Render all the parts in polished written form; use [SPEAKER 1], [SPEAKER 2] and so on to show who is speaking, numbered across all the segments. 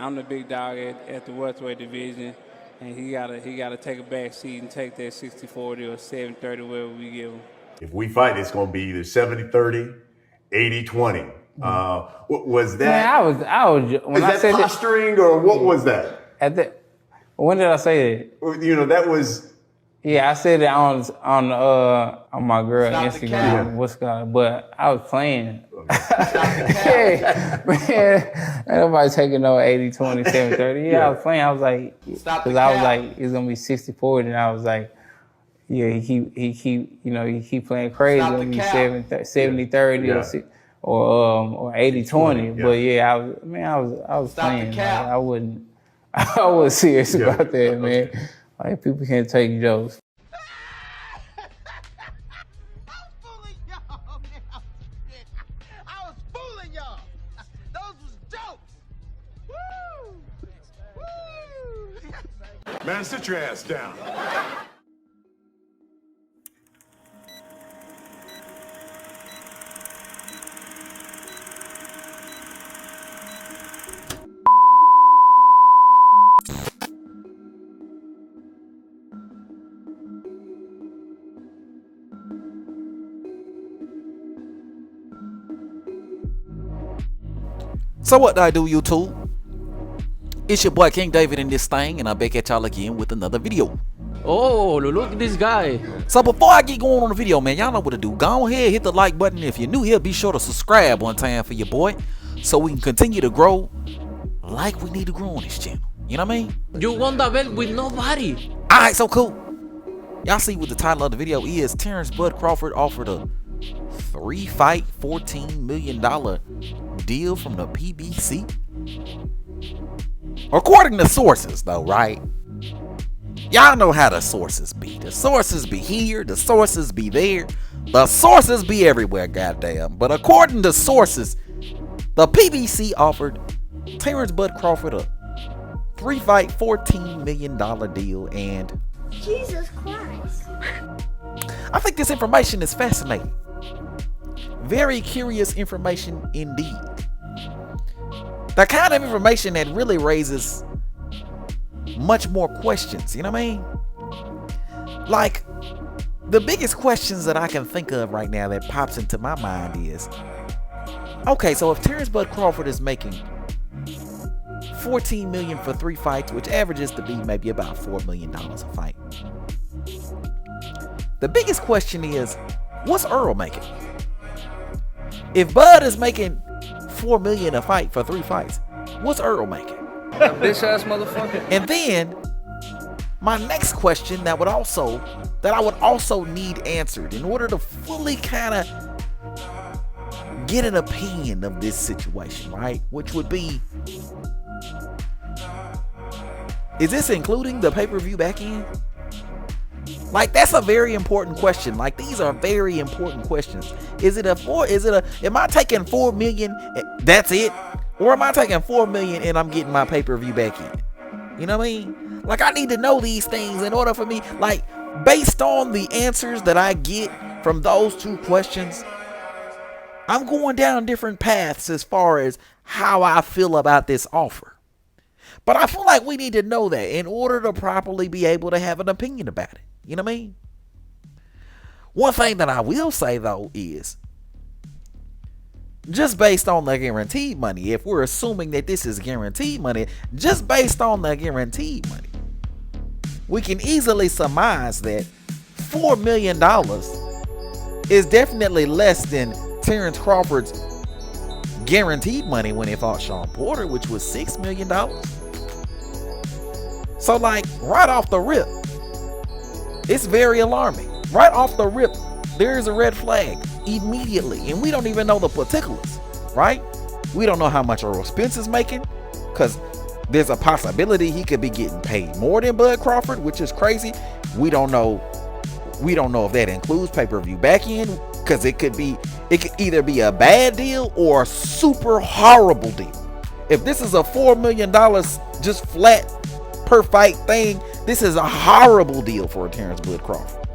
[SPEAKER 1] I'm the big dog at the welterweight division, and he gotta take a back seat and take that 60-40 or 70-30, whatever we give him.
[SPEAKER 2] If we fight, it's going to be either 70-30, 80-20. What was that?
[SPEAKER 3] Man, I was when I said
[SPEAKER 2] posturing or what was that?
[SPEAKER 3] When did I say
[SPEAKER 2] that? You know, that was.
[SPEAKER 3] Yeah, I said it on my girl Instagram. What's going? But I was playing. Yeah, man, nobody taking no 80-20, 70-30. Yeah, I was playing. I was like, because I was like, it's gonna be 60-40, and I was like, yeah, he keep playing crazy. It's gonna be 70-30 or 80-20. But yeah, I was playing. Like, I wasn't serious about that, man. Like, people can't take jokes.
[SPEAKER 4] I was fooling y'all. Those was jokes. Woo!
[SPEAKER 5] Man, sit your ass down.
[SPEAKER 6] So what do I do, YouTube? It's your boy King David in this thing, and I'm back at y'all again with another video.
[SPEAKER 7] Oh, look at this guy.
[SPEAKER 6] So before I get going on the video, man, y'all know what to do. Go ahead, hit the like button. If you're new here, be sure to subscribe one time for your boy, so we can continue to grow like we need to grow on this channel. You know what I mean?
[SPEAKER 7] You won the belt with nobody.
[SPEAKER 6] Alright, so cool. Y'all see what the title of the video is. Terence Crawford offered a 3-fight, $14 million deal from the PBC. According to sources, though, right? Y'all know how the sources be. The sources be here, the sources be there, the sources be everywhere, goddamn. But according to sources, the PBC offered Terence Crawford a 3-fight, $14 million deal, and
[SPEAKER 8] Jesus Christ.
[SPEAKER 6] I think this information is fascinating. Very curious information indeed. The kind of information that really raises much more questions, you know what I mean? Like, the biggest questions that I can think of right now that pops into my mind is, okay, so if Terence Crawford is making $14 million for 3 fights, which averages to be maybe about $4 million a fight, the biggest question is, what's Earl making? If Bud is making $4 million a fight for 3 fights, what's Earl making?
[SPEAKER 7] Bitch ass motherfucker.
[SPEAKER 6] And then my next question that I would also need answered in order to fully kind of get an opinion of this situation, right? Which would be, is this including the pay-per-view back end? Like, that's a very important question. Like, these are very important questions. Am I taking $4 million, that's it? Or am I taking $4 million and I'm getting my pay-per-view back in? You know what I mean? Like, I need to know these things in order for me, like, based on the answers that I get from those two questions, I'm going down different paths as far as how I feel about this offer. But I feel like we need to know that in order to properly be able to have an opinion about it. You know what I mean? One thing that I will say, though, is just based on the guaranteed money, if we're assuming that this is guaranteed money, just based on the guaranteed money, we can easily surmise that $4 million is definitely less than Terence Crawford's guaranteed money when he fought Sean Porter, which was $6 million. So, like, right off the rip, it's very alarming. Right off the rip, there is a red flag immediately, and we don't even know the particulars, right? We don't know how much Earl Spence is making, because there's a possibility he could be getting paid more than Bud Crawford, which is crazy. We don't know if that includes pay-per-view back end, because it could either be a bad deal or a super horrible deal. If this is a $4 million just flat per fight thing, this is a horrible deal for Terence Crawford.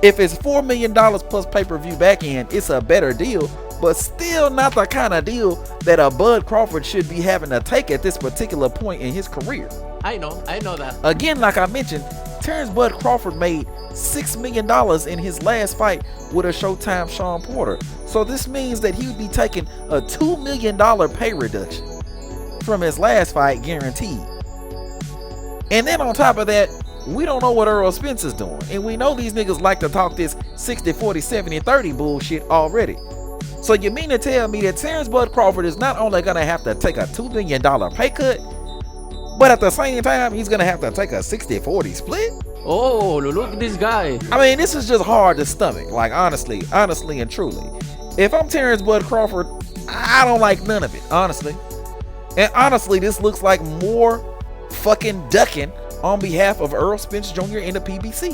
[SPEAKER 6] If it's $4 million plus pay-per-view back end, it's a better deal but still not the kind of deal that a Bud Crawford should be having to take at this particular point in his career.
[SPEAKER 7] I know that.
[SPEAKER 6] Again, like I mentioned, Terence Bud Crawford made $6 million in his last fight with a Showtime Sean Porter. So this means that he would be taking a $2 million pay reduction from his last fight, guaranteed. And then on top of that, we don't know what Errol Spence is doing. And we know these niggas like to talk this 60, 40, 70, 30 bullshit already. So you mean to tell me that Terence Bud Crawford is not only going to have to take a $2 million pay cut, but at the same time, he's going to have to take a 60-40 split?
[SPEAKER 7] Oh, look at this guy.
[SPEAKER 6] I mean, this is just hard to stomach. Like, honestly and truly. If I'm Terence Bud Crawford, I don't like none of it, honestly. And honestly, this looks like more fucking ducking on behalf of Errol Spence Jr. in the PBC.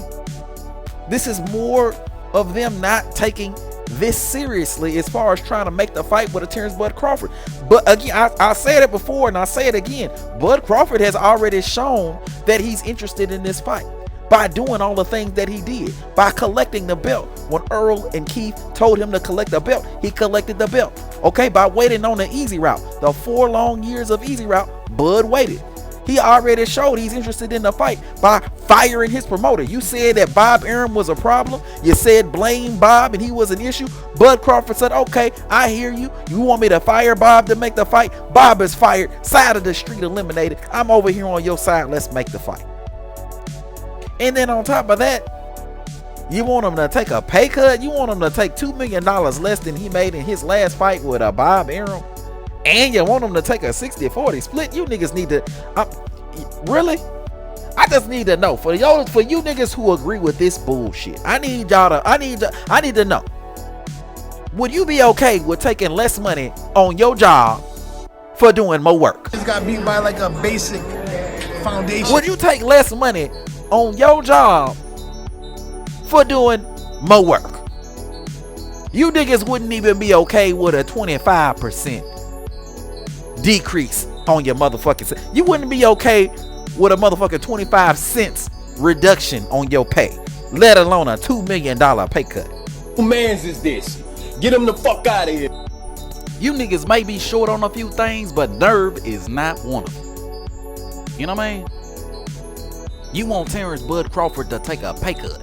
[SPEAKER 6] This is more of them not taking this seriously as far as trying to make the fight with a Terence Bud Crawford. But again, I said it before and I say it again. Bud Crawford has already shown that he's interested in this fight by doing all the things that he did, by collecting the belt. When Earl and Keith told him to collect the belt, he collected the belt. Okay, by waiting on the easy route, the 4 long years of easy route, Bud waited. He already showed he's interested in the fight by firing his promoter. You said that Bob Arum was a problem. You said blame Bob and he was an issue. Bud Crawford said, okay, I hear you. You want me to fire Bob to make the fight? Bob is fired. Side of the street eliminated. I'm over here on your side. Let's make the fight. And then on top of that, you want him to take a pay cut? You want him to take $2 million less than he made in his last fight with a Bob Arum? And you want them to take a 60-40 split? You niggas need to really? I just need to know. For you niggas who agree with this bullshit, I need to know. Would you be okay with taking less money on your job for doing more work?
[SPEAKER 4] Just got beat by like a basic foundation.
[SPEAKER 6] Would you take less money on your job for doing more work? You niggas wouldn't even be okay with a 25% decrease on your motherfucking. You wouldn't be okay with a motherfucking 25 cents reduction on your pay, let alone a $2 million pay cut.
[SPEAKER 5] Who mans is this? Get him the fuck out of here.
[SPEAKER 6] You niggas may be short on a few things, but nerve is not one of them. You know what I mean? You want Terence Bud Crawford to take a pay cut.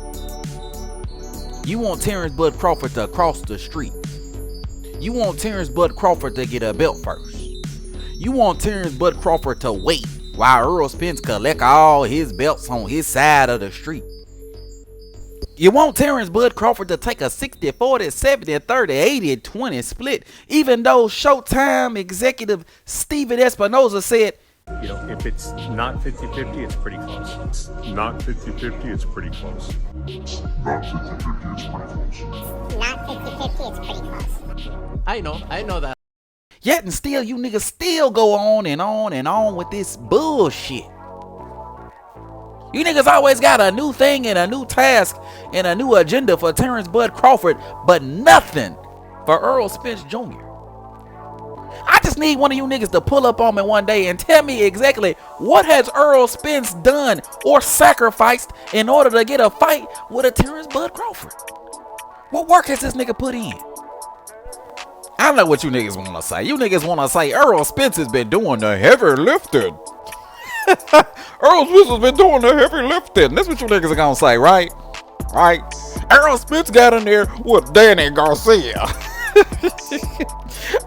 [SPEAKER 6] You want Terence Bud Crawford to cross the street. You want Terence Bud Crawford to get a belt first. You want Terence Bud Crawford to wait while Errol Spence collect all his belts on his side of the street. You want Terence Bud Crawford to take a 60-40, 70-30, 80-20 split, even though Showtime executive Steven Espinoza said,
[SPEAKER 9] you know, if it's not 50-50, it's pretty close. It's not 50-50, it's pretty close.
[SPEAKER 8] Not 50-50, it's pretty close.
[SPEAKER 7] I know that.
[SPEAKER 6] yet and still you niggas still go on and on and on with this bullshit. You niggas always got a new thing and a new task and a new agenda for Terence Bud Crawford, but nothing for Errol Spence Jr. I just need one of you niggas to pull up on me one day and tell me exactly what has Errol Spence done or sacrificed in order to get a fight with a Terence Bud Crawford. What work has this nigga put in? I know what you niggas want to say. You niggas want to say Errol Spence has been doing the heavy lifting. Errol Spence has been doing the heavy lifting. That's what you niggas are going to say, right? Right? Errol Spence got in there with Danny Garcia.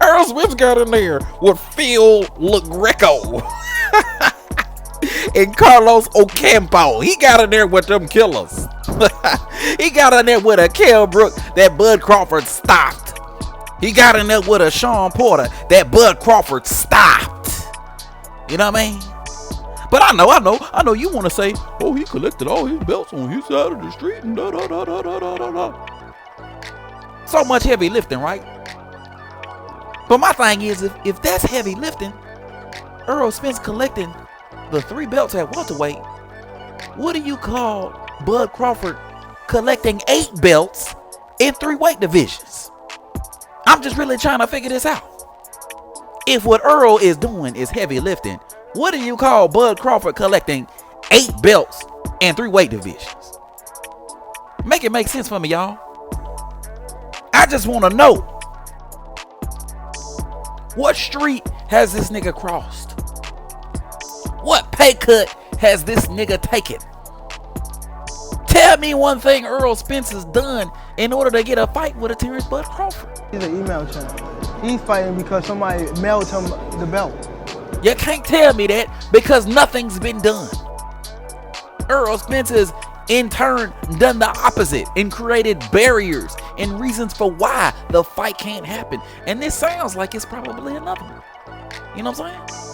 [SPEAKER 6] Errol Spence got in there with Phil LaGreco and Carlos Ocampo. He got in there with them killers. He got in there with a Kell Brook that Bud Crawford stopped. He got in there with a Sean Porter that Bud Crawford stopped. You know what I mean? But I know you want to say, oh, he collected all his belts on his side of the street and da da da da da da da da. So much heavy lifting, right? But my thing is, if that's heavy lifting, Errol Spence collecting the 3 belts at welterweight, what do you call Bud Crawford collecting 8 belts in 3 weight divisions? I'm just really trying to figure this out. If what Earl is doing is heavy lifting, what do you call Bud Crawford collecting 8 belts in 3 weight divisions? Make it make sense for me, y'all. I just want to know. What street has this nigga crossed? What pay cut has this nigga taken? Tell me one thing Earl Spence has done in order to get a fight with a Terence Bud Crawford.
[SPEAKER 4] He's an email champ. He's fighting because somebody mailed him the belt.
[SPEAKER 6] You can't tell me that because nothing's been done. Earl Spence has in turn done the opposite and created barriers and reasons for why the fight can't happen. And this sounds like it's probably another one. You know what I'm saying?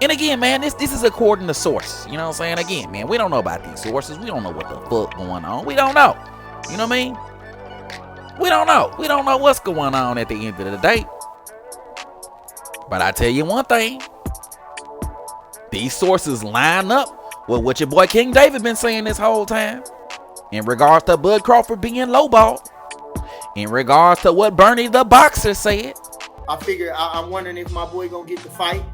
[SPEAKER 6] And again, man, this is according to source. You know what I'm saying? Again, man, we don't know about these sources. We don't know what the fuck going on. We don't know. You know what I mean? We don't know. We don't know what's going on at the end of the day. But I tell you one thing. These sources line up with what your boy King David been saying this whole time. In regards to Bud Crawford being lowballed. In regards to what Bernie the boxer said.
[SPEAKER 10] I figure I'm wondering if my boy gonna get the fight.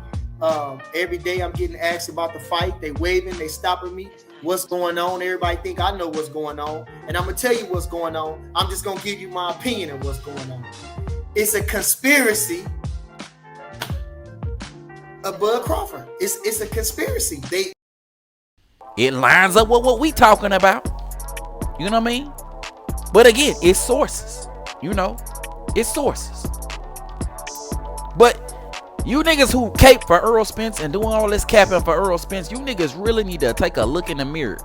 [SPEAKER 10] Every day I'm getting asked about the fight. They waving, they stopping me. What's going on? Everybody think I know what's going on. And I'm gonna tell you what's going on. I'm just gonna give you my opinion of what's going on. It's a conspiracy of Bud Crawford. It's a conspiracy.
[SPEAKER 6] It lines up with what we talking about. You know what I mean? But again, it's sources. You know, it's sources. But you niggas who cape for Earl Spence and doing all this capping for Earl Spence, you niggas really need to take a look in the mirror.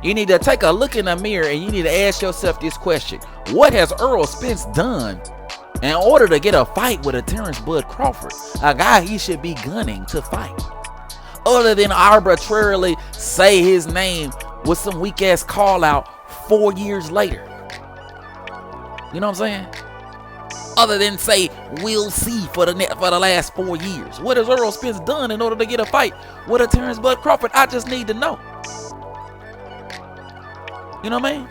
[SPEAKER 6] You need to take a look in the mirror and you need to ask yourself this question. What has Earl Spence done in order to get a fight with a Terence Bud Crawford? A guy he should be gunning to fight. Other than arbitrarily say his name with some weak ass call out 4 years later. You know what I'm saying? Other than say, we'll see for the last 4 years. What has Earl Spence done in order to get a fight with a Terence Bud Crawford? I just need to know. You know what I mean?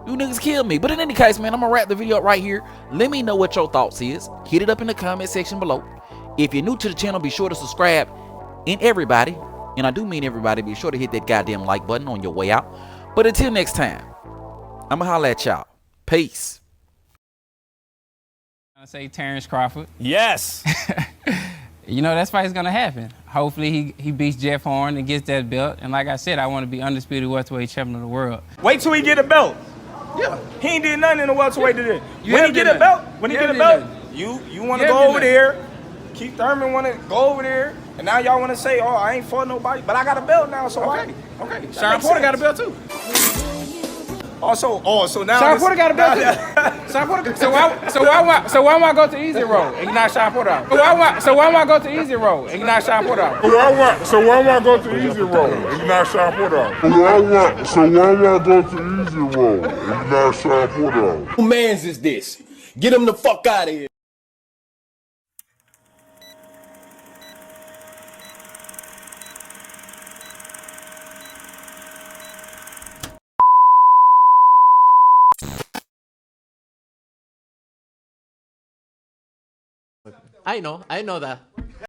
[SPEAKER 6] You niggas kill me. But in any case, man, I'm going to wrap the video up right here. Let me know what your thoughts is. Hit it up in the comment section below. If you're new to the channel, be sure to subscribe. And everybody, and I do mean everybody, be sure to hit that goddamn like button on your way out. But until next time, I'm going to holler at y'all. Peace.
[SPEAKER 3] I say Terence Crawford.
[SPEAKER 9] Yes.
[SPEAKER 3] You know, that fight's gonna happen. Hopefully he beats Jeff Horn and gets that belt. And like I said, I want to be undisputed welterweight champion of the world.
[SPEAKER 9] Wait till he get a belt. Yeah. He ain't did nothing in the welterweight today. When he get a belt, you want to go over there. Keith Thurman want to go over there. And now y'all want to say, oh, I ain't fought nobody. But I got a belt now, so okay. Okay.
[SPEAKER 3] Sean Porter got a belt too.
[SPEAKER 9] So now
[SPEAKER 3] Sean Porter got a belt too. Sean Porter. So why am I go to easy road and not Sean Porter out? So why am I go to easy road and not Sean Porter out?
[SPEAKER 8] So why am I go to easy road and not Sean Porter out? So why am I go to easy road and not Sean Porter out?
[SPEAKER 5] Who mans is this? Get him the fuck out of here.
[SPEAKER 7] I know that.